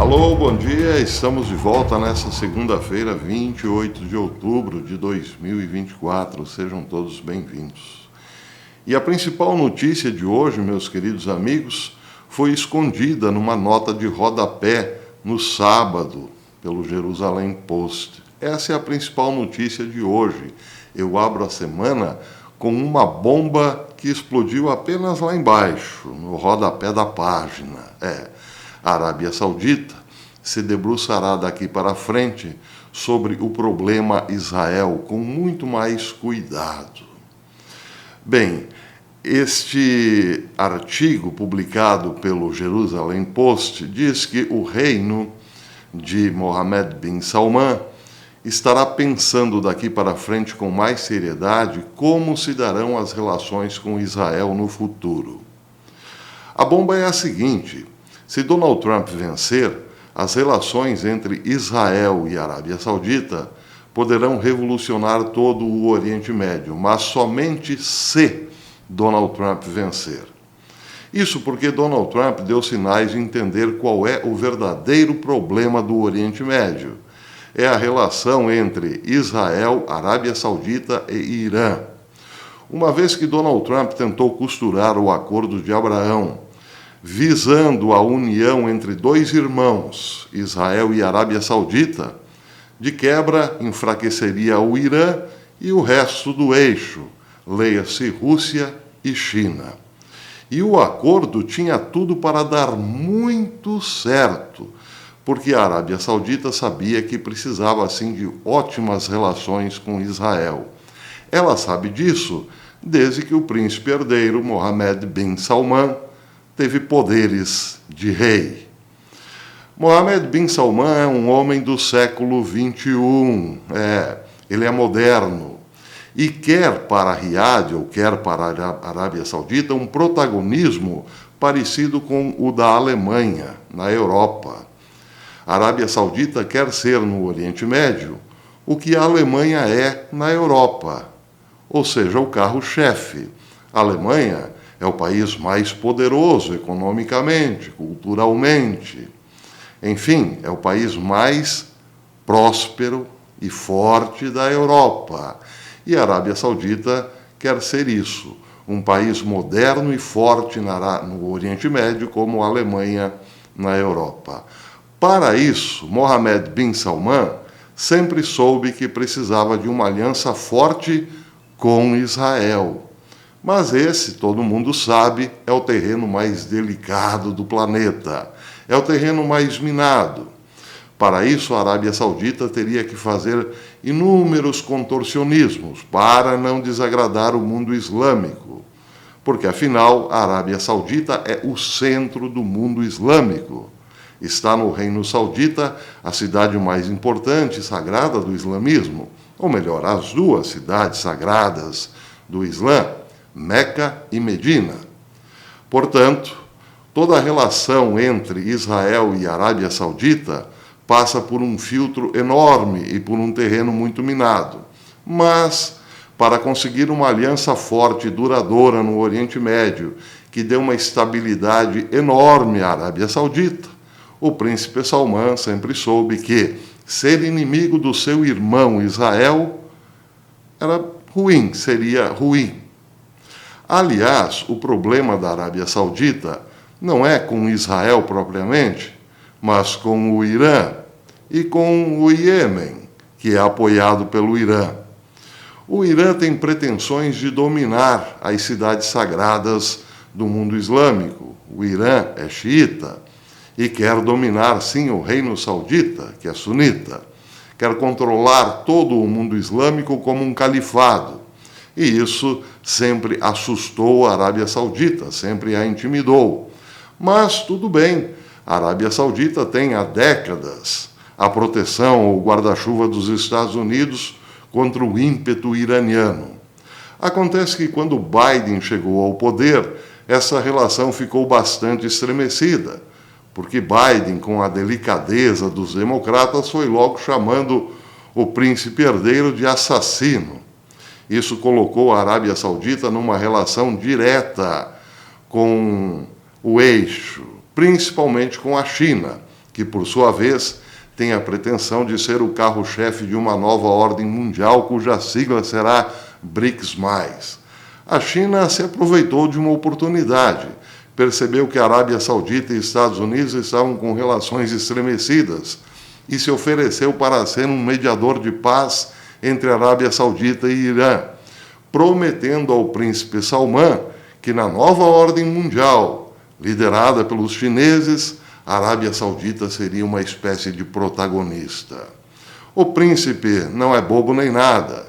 Alô, bom dia, estamos de volta nessa segunda-feira, 28 de outubro de 2024, sejam todos bem-vindos. E a principal notícia de hoje, meus queridos amigos, foi escondida numa nota de rodapé no sábado, pelo Jerusalém Post. Essa é a principal notícia de hoje. Eu abro a semana com uma bomba que explodiu apenas lá embaixo, no rodapé da página. A Arábia Saudita se debruçará daqui para frente sobre o problema Israel com muito mais cuidado. Bem, este artigo publicado pelo Jerusalém Post diz que o reino de Mohammed bin Salman estará pensando daqui para frente com mais seriedade como se darão as relações com Israel no futuro. A bomba é a seguinte: se Donald Trump vencer, as relações entre Israel e Arábia Saudita poderão revolucionar todo o Oriente Médio, mas somente se Donald Trump vencer. Isso porque Donald Trump deu sinais de entender qual é o verdadeiro problema do Oriente Médio. É a relação entre Israel, Arábia Saudita e Irã. Uma vez que Donald Trump tentou costurar o Acordo de Abraão, visando a união entre dois irmãos, Israel e Arábia Saudita, de quebra enfraqueceria o Irã e o resto do eixo, leia-se Rússia e China. E o acordo tinha tudo para dar muito certo, porque a Arábia Saudita sabia que precisava, assim, de ótimas relações com Israel. Ela sabe disso desde que o príncipe herdeiro Mohammed bin Salman teve poderes de rei. Mohammed bin Salman é um homem do século XXI. Ele é moderno e quer para Riad, ou quer para a Arábia Saudita, um protagonismo parecido com o da Alemanha, na Europa. A Arábia Saudita quer ser no Oriente Médio o que a Alemanha é na Europa, ou seja, o carro-chefe. A Alemanha é o país mais poderoso economicamente, culturalmente. Enfim, é o país mais próspero e forte da Europa. E a Arábia Saudita quer ser isso, um país moderno e forte no Oriente Médio, como a Alemanha na Europa. Para isso, Mohammed bin Salman sempre soube que precisava de uma aliança forte com Israel. Mas esse, todo mundo sabe, é o terreno mais delicado do planeta. É o terreno mais minado. Para isso, a Arábia Saudita teria que fazer inúmeros contorcionismos para não desagradar o mundo islâmico. Porque, afinal, a Arábia Saudita é o centro do mundo islâmico. Está no Reino Saudita a cidade mais importante e sagrada do islamismo. Ou melhor, as duas cidades sagradas do Islã, Meca e Medina. Portanto, toda a relação entre Israel e Arábia Saudita passa por um filtro enorme e por um terreno muito minado. Mas, para conseguir uma aliança forte e duradoura no Oriente Médio, que dê uma estabilidade enorme à Arábia Saudita, o príncipe Salman sempre soube que ser inimigo do seu irmão Israel era ruim, seria ruim. Aliás, o problema da Arábia Saudita não é com Israel propriamente, mas com o Irã e com o Iêmen, que é apoiado pelo Irã. O Irã tem pretensões de dominar as cidades sagradas do mundo islâmico. O Irã é xiita e quer dominar, sim, o Reino Saudita, que é sunita. Quer controlar todo o mundo islâmico como um califado. E isso sempre assustou a Arábia Saudita, sempre a intimidou. Mas tudo bem, a Arábia Saudita tem há décadas a proteção ou guarda-chuva dos Estados Unidos contra o ímpeto iraniano. Acontece que quando Biden chegou ao poder, essa relação ficou bastante estremecida, porque Biden, com a delicadeza dos democratas, foi logo chamando o príncipe herdeiro de assassino. Isso colocou a Arábia Saudita numa relação direta com o eixo, principalmente com a China, que por sua vez tem a pretensão de ser o carro-chefe de uma nova ordem mundial cuja sigla será BRICS+. A China se aproveitou de uma oportunidade, percebeu que a Arábia Saudita e Estados Unidos estavam com relações estremecidas e se ofereceu para ser um mediador de paz entre a Arábia Saudita e Irã, prometendo ao príncipe Salmão que na nova ordem mundial, liderada pelos chineses, a Arábia Saudita seria uma espécie de protagonista. O príncipe não é bobo nem nada.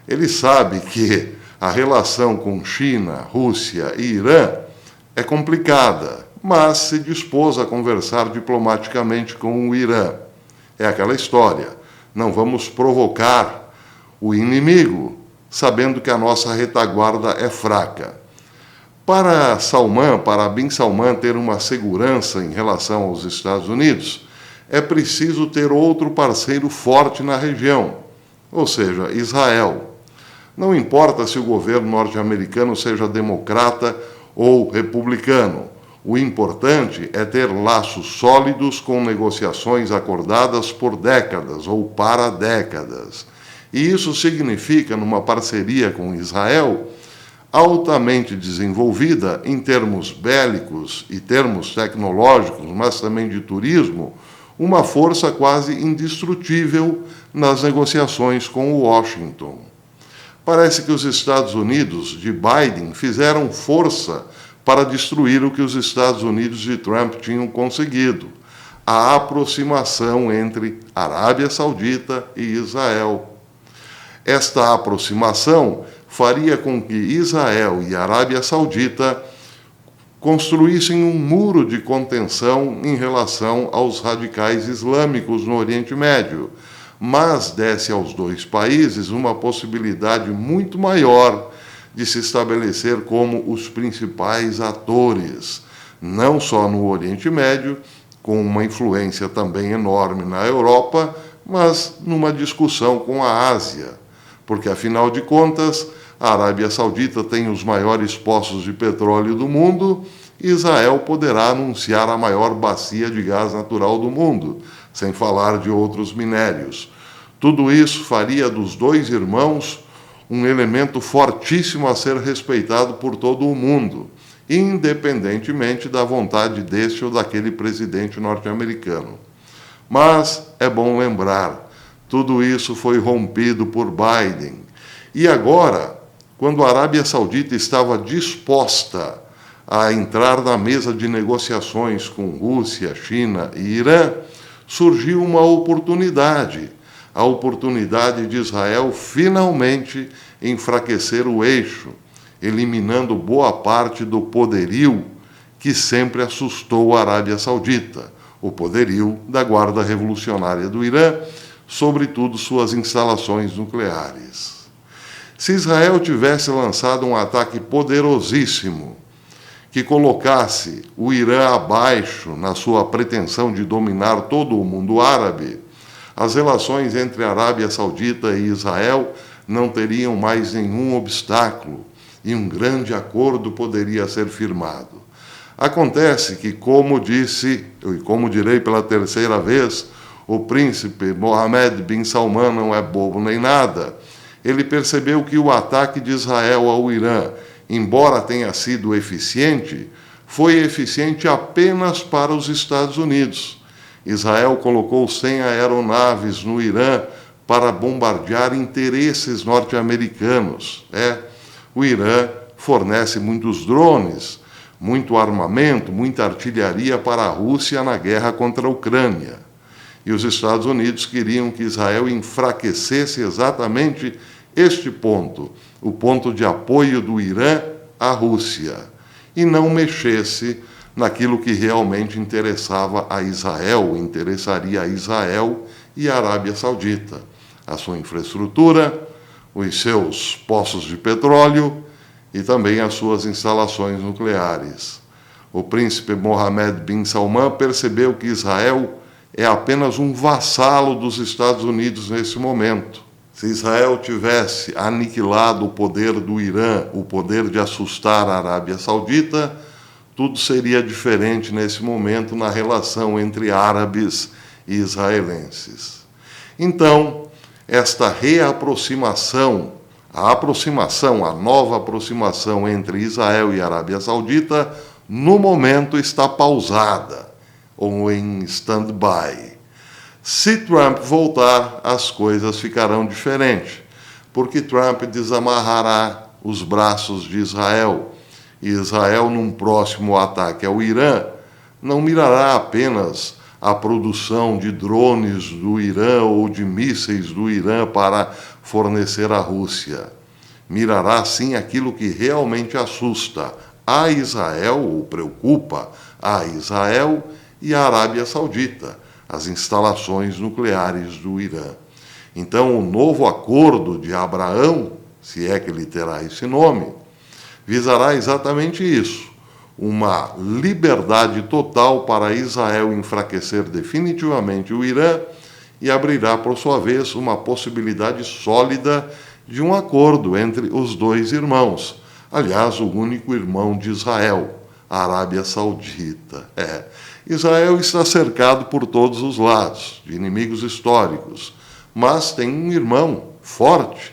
Ele sabe que a relação com China, Rússia e Irã é complicada, mas se dispôs a conversar diplomaticamente com o Irã. É aquela história, não vamos provocar o inimigo, sabendo que a nossa retaguarda é fraca. Para Salmão, para Bin Salman ter uma segurança em relação aos Estados Unidos, é preciso ter outro parceiro forte na região, ou seja, Israel. Não importa se o governo norte-americano seja democrata ou republicano, o importante é ter laços sólidos com negociações acordadas por décadas ou para décadas. E isso significa, numa parceria com Israel, altamente desenvolvida em termos bélicos e termos tecnológicos, mas também de turismo, uma força quase indestrutível nas negociações com Washington. Parece que os Estados Unidos de Biden fizeram força para destruir o que os Estados Unidos de Trump tinham conseguido, a aproximação entre Arábia Saudita e Israel. Esta aproximação faria com que Israel e Arábia Saudita construíssem um muro de contenção em relação aos radicais islâmicos no Oriente Médio, mas desse aos dois países uma possibilidade muito maior de se estabelecer como os principais atores, não só no Oriente Médio, com uma influência também enorme na Europa, mas numa discussão com a Ásia, porque, afinal de contas, a Arábia Saudita tem os maiores poços de petróleo do mundo e Israel poderá anunciar a maior bacia de gás natural do mundo, sem falar de outros minérios. Tudo isso faria dos dois irmãos um elemento fortíssimo a ser respeitado por todo o mundo, independentemente da vontade deste ou daquele presidente norte-americano. Mas é bom lembrar, tudo isso foi rompido por Biden. E agora, quando a Arábia Saudita estava disposta a entrar na mesa de negociações com Rússia, China e Irã, surgiu uma oportunidade, a oportunidade de Israel finalmente enfraquecer o eixo, eliminando boa parte do poderio que sempre assustou a Arábia Saudita, o poderio da Guarda Revolucionária do Irã, sobretudo suas instalações nucleares. Se Israel tivesse lançado um ataque poderosíssimo, que colocasse o Irã abaixo na sua pretensão de dominar todo o mundo árabe, as relações entre a Arábia Saudita e Israel não teriam mais nenhum obstáculo e um grande acordo poderia ser firmado. Acontece que, como disse, e como direi pela terceira vez, o príncipe Mohammed bin Salman não é bobo nem nada. Ele percebeu que o ataque de Israel ao Irã, embora tenha sido eficiente, foi eficiente apenas para os Estados Unidos. Israel colocou 100 aeronaves no Irã para bombardear interesses norte-americanos. O Irã fornece muitos drones, muito armamento, muita artilharia para a Rússia na guerra contra a Ucrânia. E os Estados Unidos queriam que Israel enfraquecesse exatamente este ponto, o ponto de apoio do Irã à Rússia, e não mexesse naquilo que realmente interessava a Israel, interessaria a Israel e a Arábia Saudita, a sua infraestrutura, os seus poços de petróleo e também as suas instalações nucleares. O príncipe Mohammed bin Salman percebeu que Israel é apenas um vassalo dos Estados Unidos nesse momento. Se Israel tivesse aniquilado o poder do Irã, o poder de assustar a Arábia Saudita, tudo seria diferente nesse momento na relação entre árabes e israelenses. Então, esta reaproximação, a nova aproximação entre Israel e Arábia Saudita, no momento está pausada, ou em stand-by. Se Trump voltar, as coisas ficarão diferentes, porque Trump desamarrará os braços de Israel. E Israel, num próximo ataque ao Irã, não mirará apenas a produção de drones do Irã ou de mísseis do Irã para fornecer à Rússia. Mirará, sim, aquilo que realmente assusta a Israel, ou preocupa a Israel e a Arábia Saudita, as instalações nucleares do Irã. Então, o novo acordo de Abraão, se é que ele terá esse nome, visará exatamente isso, uma liberdade total para Israel enfraquecer definitivamente o Irã e abrirá, por sua vez, uma possibilidade sólida de um acordo entre os dois irmãos. Aliás, o único irmão de Israel, a Arábia Saudita. Israel está cercado por todos os lados, de inimigos históricos, mas tem um irmão forte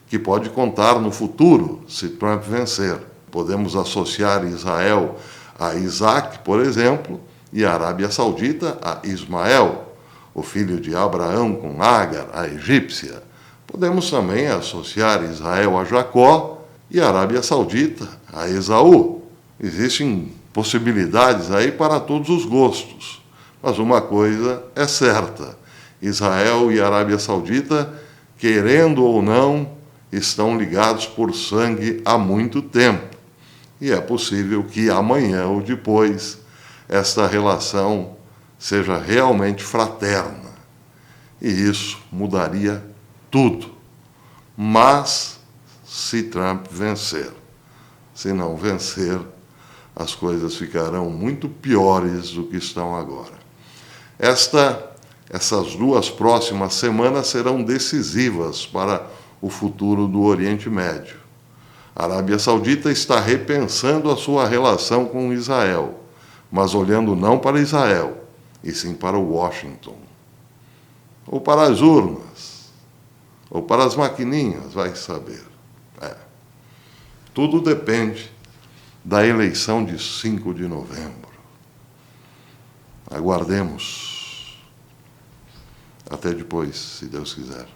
que pode contar no futuro, se Trump vencer. Podemos associar Israel a Isaac, por exemplo, e a Arábia Saudita a Ismael, o filho de Abraão com Agar, a egípcia. Podemos também associar Israel a Jacó e a Arábia Saudita a Esaú. Existem possibilidades aí para todos os gostos, mas uma coisa é certa: Israel e a Arábia Saudita, querendo ou não, estão ligados por sangue há muito tempo. E é possível que amanhã ou depois esta relação seja realmente fraterna. E isso mudaria tudo. Mas se Trump vencer. Se não vencer, as coisas ficarão muito piores do que estão agora. Essas 2 próximas semanas serão decisivas para o futuro do Oriente Médio. A Arábia Saudita está repensando a sua relação com Israel, mas olhando não para Israel, e sim para Washington. Ou para as urnas, ou para as maquininhas, vai saber. Tudo depende da eleição de 5 de novembro. Aguardemos. Até depois, se Deus quiser.